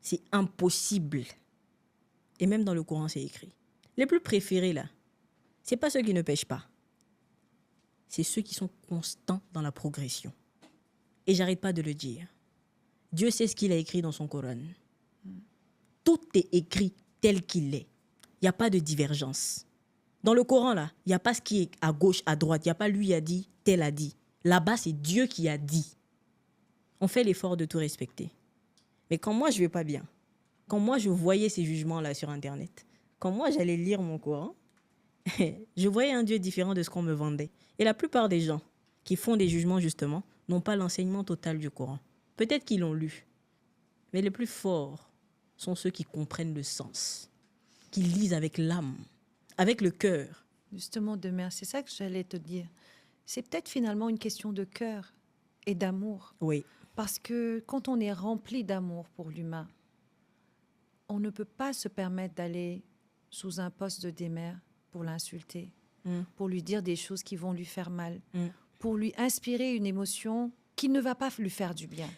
C'est impossible. Et même dans le Coran, c'est écrit. Les plus préférés, là, ce n'est pas ceux qui ne pêchent pas. C'est ceux qui sont constants dans la progression. Et j'arrête pas de le dire. Dieu sait ce qu'il a écrit dans son Coran. Tout est écrit tel qu'il est. Il n'y a pas de divergence. Dans le Coran, là, il n'y a pas ce qui est à gauche, à droite. Il n'y a pas lui a dit, tel a dit. Là-bas, c'est Dieu qui a dit. On fait l'effort de tout respecter. Mais quand moi, je ne vais pas bien, quand moi, je voyais ces jugements-là sur Internet, quand moi, j'allais lire mon Coran, je voyais un Dieu différent de ce qu'on me vendait. Et la plupart des gens qui font des jugements, justement, n'ont pas l'enseignement total du Coran. Peut-être qu'ils l'ont lu. Mais les plus forts sont ceux qui comprennent le sens, qui lisent avec l'âme, avec le cœur. Justement, Demer, c'est ça que j'allais te dire. C'est peut-être finalement une question de cœur et d'amour. Oui. Parce que quand on est rempli d'amour pour l'humain, on ne peut pas se permettre d'aller sous un poste de Demer pour l'insulter, pour lui dire des choses qui vont lui faire mal, pour lui inspirer une émotion qui ne va pas lui faire du bien.